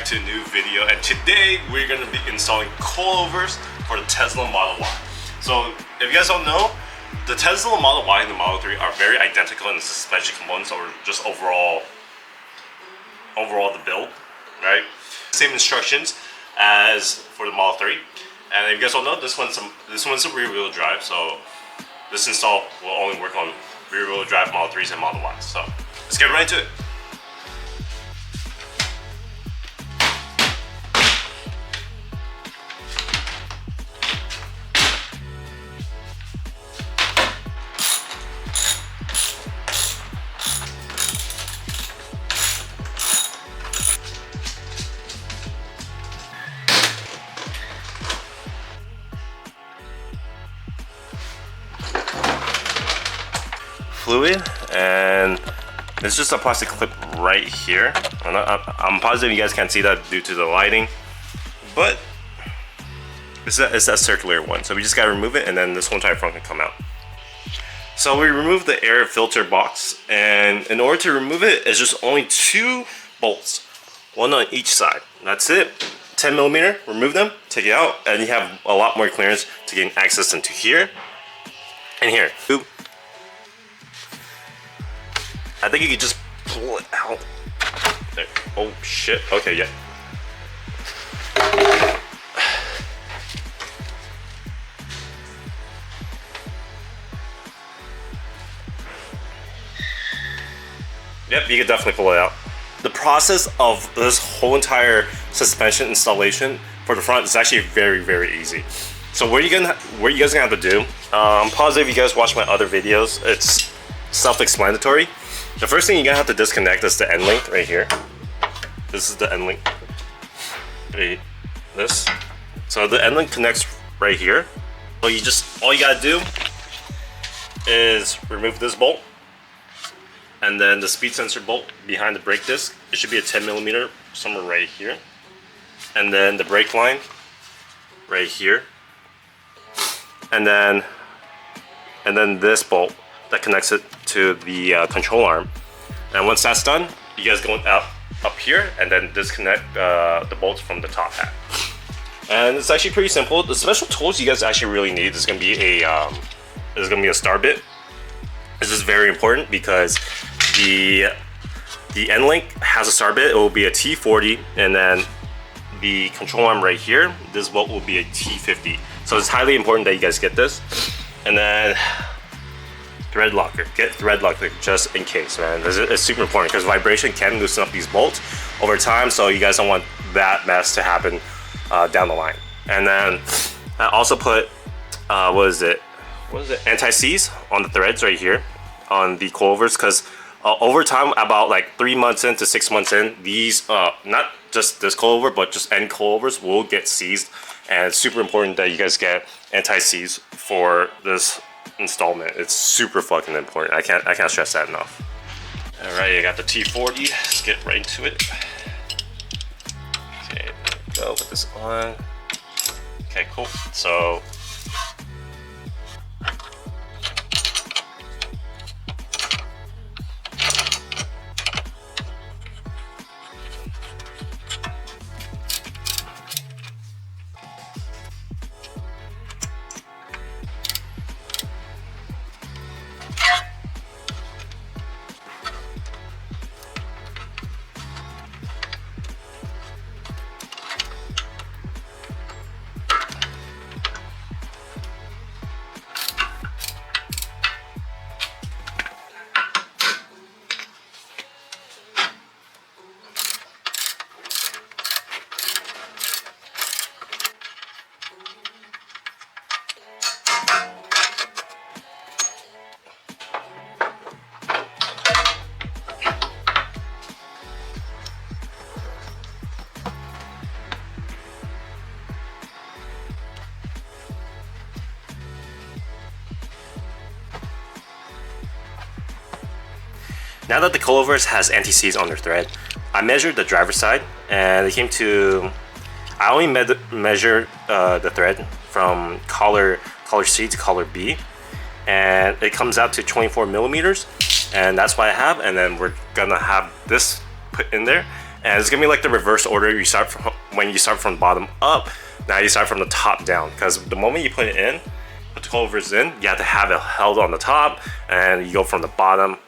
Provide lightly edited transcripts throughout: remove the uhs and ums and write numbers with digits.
to a new video, and today we're going to be installing coilovers for the Tesla Model Y. So if you guys don't know, the Tesla Model Y and the Model 3 are very identical in the suspension components or just overall the build, right? Same instructions as for the Model 3. And if you guys don't know, this one's a rear wheel drive, so this install will only work on rear wheel drive Model 3s and Model Ys. So let's get right into it. Fluid, and it's just a plastic clip right here. I'm positive you guys can't see that due to the lighting, but it's that circular one, so we just gotta remove it, and then this whole entire front can come out. So we remove the air filter box, and in order to remove it, it's just only 2 bolts, one on each side. That's it. 10 millimeter, remove them, take it out, and you have a lot more clearance to gain access into here and here. I think you could just pull it out. There. Oh shit. Okay, yeah. Yep, you could definitely pull it out. The process of this whole entire suspension installation for the front is actually very, very easy. So what you guys gonna have to do, I'm positive you guys watch my other videos, it's self-explanatory. The first thing you're gonna have to disconnect is the end link right here. This is the end link. Right, this. So the end link connects right here. So all you gotta do is remove this bolt, and then the speed sensor bolt behind the brake disc. It should be a 10 millimeter somewhere right here, and then the brake line right here, and then this bolt that connects it to the control arm. And once that's done, you guys go up here and then disconnect the bolts from the top hat. And it's actually pretty simple. The special tools you guys actually really need is gonna be a star bit. This is very important because the end link has a star bit. It will be a T40, and then the control arm right here, this bolt will be a T50. So it's highly important that you guys get this. And then thread locker. Get thread locker just in case, man. It's super important because vibration can loosen up these bolts over time, so you guys don't want that mess to happen down the line. And then I also put anti-seize on the threads right here on the coilovers, because over time, about like 3 months in to 6 months in, these not just this coilover but just end coilovers will get seized, and it's super important that you guys get anti-seize for this installment. It's super fucking important. I can't stress that enough. All right, I got the T40. Let's get right into it. Okay, there we go. Put this on. Okay, cool. So now that the coilovers has anti-seize on their thread, I measured the driver's side, and it came to, I only measured the thread from collar C to collar B, and it comes out to 24 millimeters, and that's what I have. And then we're gonna have this put in there, And it's gonna be like the reverse order. You start from when you start from the bottom up. Now you start from the top down, because the moment you put it in, put the coilovers in, you have to have it held on the top, and you go from the bottom.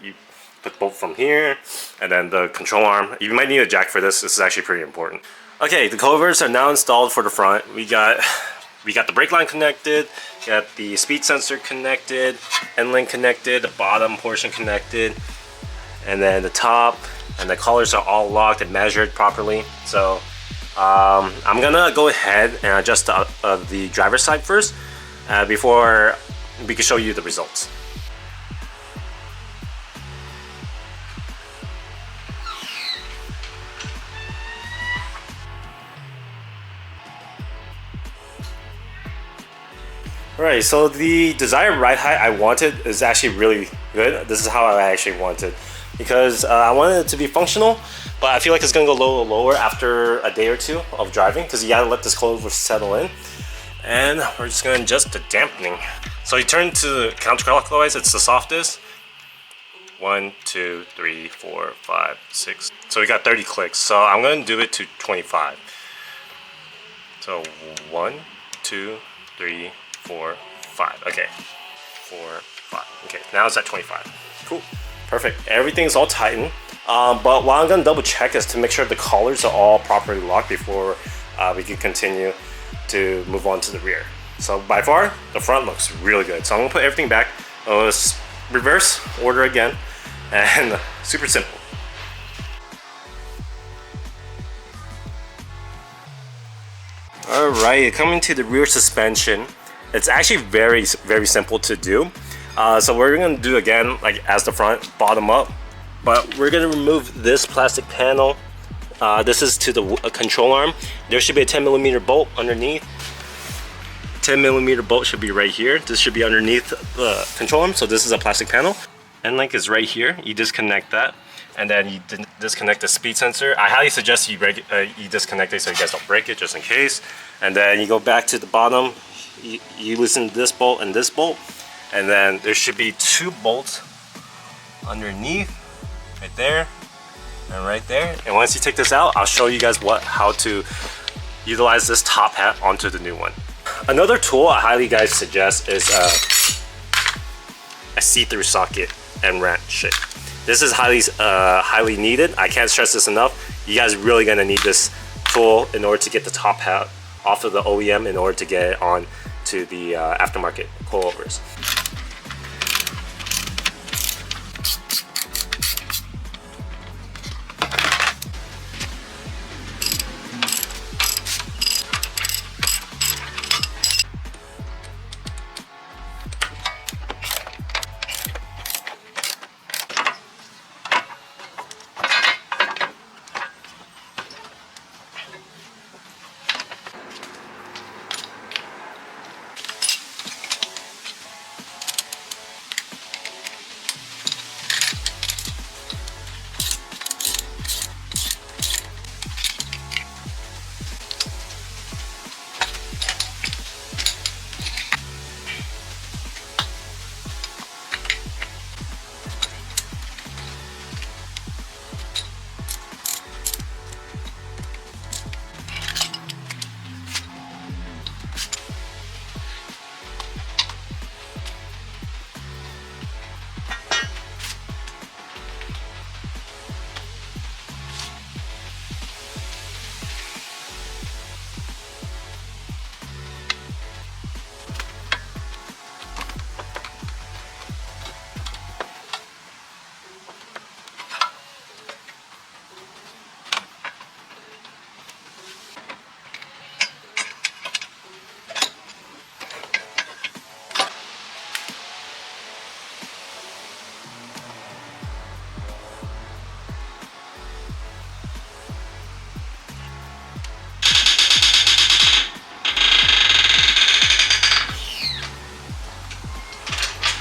You put the bolt from here, and then the control arm. You might need a jack for this. This is actually pretty important. Okay, the coilovers are now installed for the front. We got the brake line connected, got the speed sensor connected, end link connected, the bottom portion connected, and then the top and the collars are all locked and measured properly. So I'm gonna go ahead and adjust the driver's side first before we can show you the results. Alright, so the desired ride height I wanted is actually really good. This is how I actually wanted, because I wanted it to be functional, but I feel like it's gonna go lower after a day or two of driving, because you gotta let this coilover settle in. And we're just gonna adjust the dampening. So you turn to counterclockwise, it's the softest. 1, 2, 3, 4, 5, 6. So we got 30 clicks. So I'm gonna do it to 25. So 1, 2, 3, 4, 5. Okay. 4, 5. Okay, now it's at 25. Cool. Perfect. Everything's all tightened. But what I'm gonna double check is to make sure the collars are all properly locked before we can continue to move on to the rear. So by far, the front looks really good. So I'm gonna put everything back. It's reverse order again, and super simple. Alright, coming to the rear suspension. It's actually very simple to do. So we're gonna do again like as the front, bottom up, but we're gonna remove this plastic panel. This is to the control arm. There should be a 10mm bolt underneath. 10mm bolt should be right here. This should be underneath the control arm. So this is a plastic panel. End link is right here. You disconnect that, and then you disconnect the speed sensor. I highly suggest you disconnect it so you guys don't break it, just in case. And then you go back to the bottom. You loosen this bolt and this bolt, and then there should be 2 bolts underneath, right there and right there. And once you take this out, I'll show you guys how to utilize this top hat onto the new one. Another tool I highly guys suggest is a see-through socket and wrench. This is highly needed. I can't stress this enough. You guys really gonna need this tool in order to get the top hat off of the OEM in order to get it on to the aftermarket coilovers.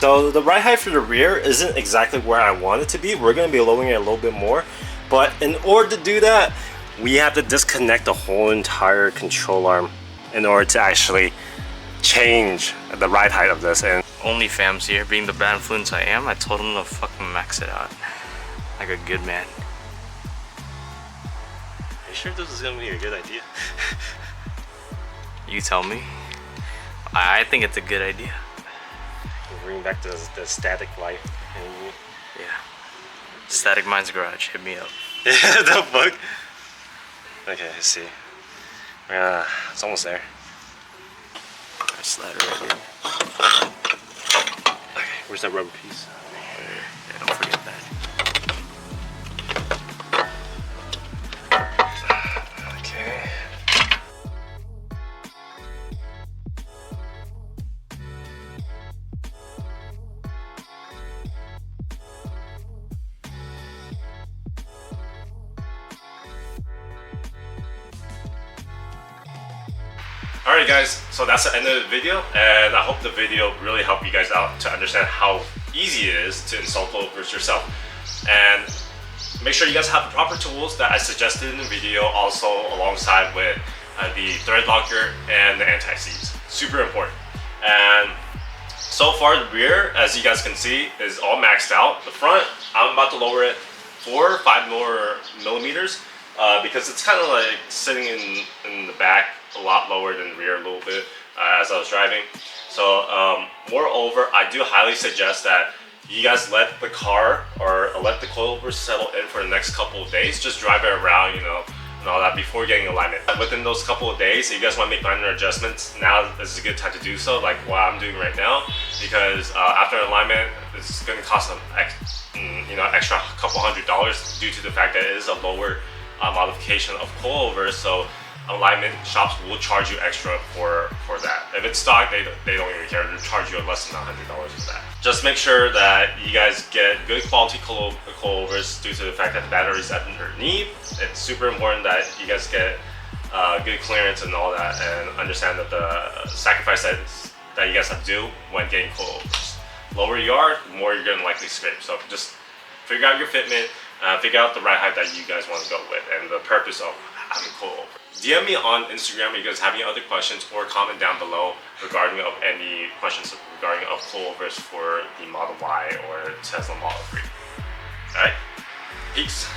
So the ride height for the rear isn't exactly where I want it to be. We're going to be lowering it a little bit more. But in order to do that, we have to disconnect the whole entire control arm in order to actually change the ride height of this. And only fams here, being the bad influence I am, I told him to fucking max it out like a good man. you sure this is gonna be a good idea? You tell me. I think it's a good idea. Bring back the static life. Yeah. Static Minds Garage, hit me up. Yeah, the book. Okay, let's see. It's almost there. I slide it right here. Okay, where's that rubber piece? Yeah, don't forget that. Okay. Alright guys, so that's the end of the video, and I hope the video really helped you guys out to understand how easy it is to install coilovers yourself. And make sure you guys have the proper tools that I suggested in the video, also alongside with the thread locker and the anti-seize. Super important. And so far the rear, as you guys can see, is all maxed out. The front, I'm about to lower it 4 or 5 more millimeters because it's kind of like sitting in the back a lot lower than the rear a little bit as I was driving. So moreover, I do highly suggest that you guys let the car or let the coilovers settle in for the next couple of days. Just drive it around, you know, and all that before getting alignment. Within those couple of days, if you guys want to make minor adjustments, now is a good time to do so, like what I'm doing right now, because after alignment, it's going to cost some extra couple $100 due to the fact that it is a lower modification of coilovers. So alignment shops will charge you extra for that. If it's stock, they don't even care. They'll charge you less than $100 for that. Just make sure that you guys get good quality coilovers due to the fact that the battery is underneath. It's super important that you guys get good clearance and all that, and understand that the sacrifice that you guys have to do when getting coilovers. Lower you are, the more you're gonna likely scrape. So just figure out your fitment, figure out the right height that you guys want to go with, and the purpose of having coilover. DM me on Instagram if you guys have any other questions, or comment down below regarding of any questions regarding of coilovers for the Model Y or Tesla Model 3. Alright, peace.